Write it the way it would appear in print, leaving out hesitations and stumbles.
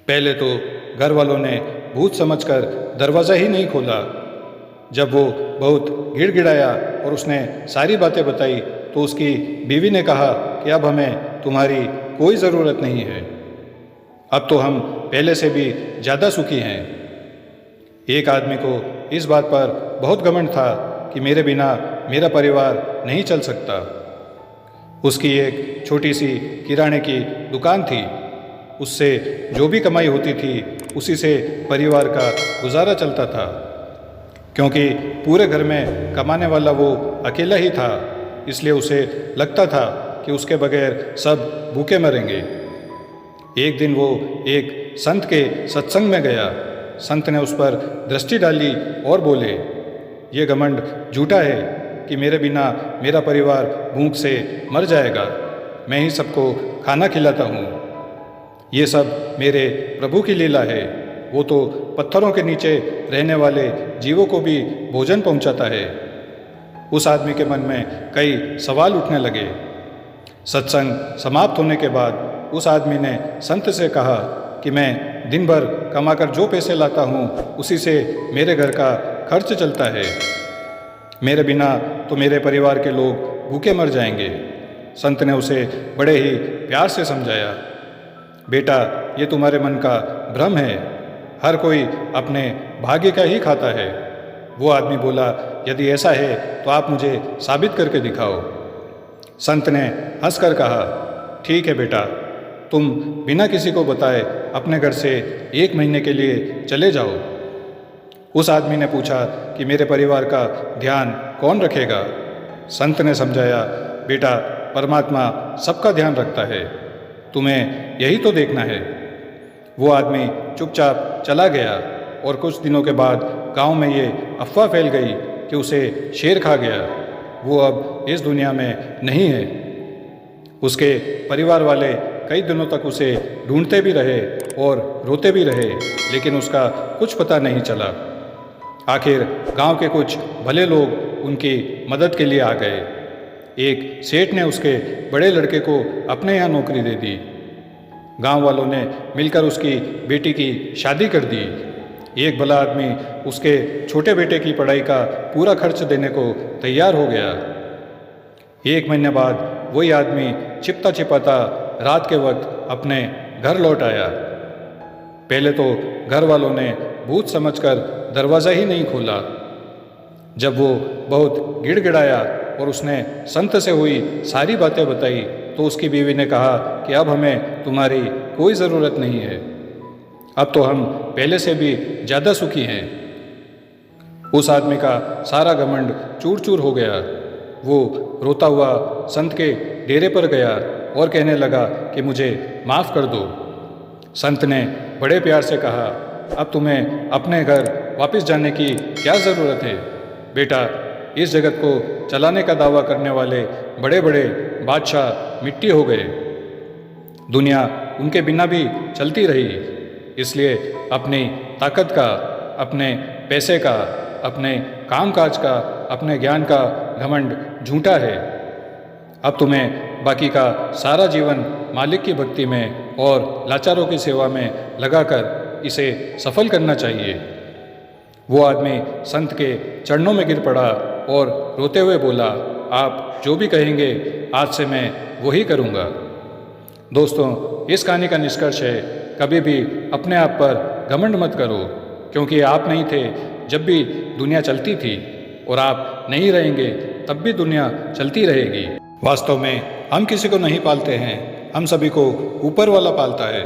पहले तो घर वालों ने भूत समझकर दरवाज़ा ही नहीं खोला। जब वो बहुत गिड़गिड़ाया और उसने सारी बातें बताई तो उसकी बीवी ने कहा कि अब हमें तुम्हारी कोई ज़रूरत नहीं है, अब तो हम पहले से भी ज़्यादा सुखी हैं। एक आदमी को इस बात पर बहुत घमंड था कि मेरे बिना मेरा परिवार नहीं चल सकता। उसकी एक छोटी सी किराने की दुकान थी। उससे जो भी कमाई होती थी उसी से परिवार का गुजारा चलता था, क्योंकि पूरे घर में कमाने वाला वो अकेला ही था। इसलिए उसे लगता था कि उसके बगैर सब भूखे मरेंगे। एक दिन वो एक संत के सत्संग में गया। संत ने उस पर दृष्टि डाली और बोले, ये घमंड झूठा है कि मेरे बिना मेरा परिवार भूख से मर जाएगा। मैं ही सबको खाना खिलाता हूँ। ये सब मेरे प्रभु की लीला है। वो तो पत्थरों के नीचे रहने वाले जीवों को भी भोजन पहुँचाता है। उस आदमी के मन में कई सवाल उठने लगे। सत्संग समाप्त होने के बाद उस आदमी ने संत से कहा कि मैं दिन भर कमाकर जो पैसे लाता हूँ उसी से मेरे घर का खर्च चलता है। मेरे बिना तो मेरे परिवार के लोग भूखे मर जाएंगे। संत ने उसे बड़े ही प्यार से समझाया, बेटा ये तुम्हारे मन का भ्रम है। हर कोई अपने भाग्य का ही खाता है। वो आदमी बोला, यदि ऐसा है तो आप मुझे साबित करके दिखाओ। संत ने हंसकर कहा, ठीक है बेटा, तुम बिना किसी को बताए अपने घर से 1 महीने के लिए चले जाओ। उस आदमी ने पूछा कि मेरे परिवार का ध्यान कौन रखेगा? संत ने समझाया, बेटा परमात्मा सबका ध्यान रखता है, तुम्हें यही तो देखना है। वो आदमी चुपचाप चला गया और कुछ दिनों के बाद गांव में ये अफवाह फैल गई कि उसे शेर खा गया। वो अब इस दुनिया में नहीं है। उसके परिवार वाले कई दिनों तक उसे ढूंढते भी रहे और रोते भी रहे, लेकिन उसका कुछ पता नहीं चला। आखिर गांव के कुछ भले लोग उनकी मदद के लिए आ गए। एक सेठ ने उसके बड़े लड़के को अपने यहाँ नौकरी दे दी। गांव वालों ने मिलकर उसकी बेटी की शादी कर दी। एक भला आदमी उसके छोटे बेटे की पढ़ाई का पूरा खर्च देने को तैयार हो गया। 1 महीने बाद वही आदमी छिपता छिपाता रात के वक्त अपने घर लौट आया। पहले तो घर वालों ने भूत समझकर दरवाज़ा ही नहीं खोला। जब वो बहुत गिड़गिड़ाया और उसने संत से हुई सारी बातें बताई तो उसकी बीवी ने कहा कि अब हमें तुम्हारी कोई ज़रूरत नहीं है, अब तो हम पहले से भी ज़्यादा सुखी हैं। उस आदमी का सारा घमंड चूर चूर हो गया। वो रोता हुआ संत के डेरे पर गया और कहने लगा कि मुझे माफ़ कर दो। संत ने बड़े प्यार से कहा, अब तुम्हें अपने घर वापस जाने की क्या ज़रूरत है? बेटा, इस जगत को चलाने का दावा करने वाले बड़े बड़े बादशाह मिट्टी हो गए। दुनिया उनके बिना भी चलती रही। इसलिए अपनी ताकत का, अपने पैसे का, अपने कामकाज का, अपने ज्ञान का घमंड झूठा है। अब तुम्हें बाकी का सारा जीवन मालिक की भक्ति में और लाचारों की सेवा में लगाकर इसे सफल करना चाहिए। वो आदमी संत के चरणों में गिर पड़ा और रोते हुए बोला, आप जो भी कहेंगे आज से मैं वही करूँगा। दोस्तों, इस कहानी का निष्कर्ष है, कभी भी अपने आप पर घमंड मत करो, क्योंकि आप नहीं थे जब भी दुनिया चलती थी और आप नहीं रहेंगे तब भी दुनिया चलती रहेगी। वास्तव में हम किसी को नहीं पालते हैं, हम सभी को ऊपर वाला पालता है।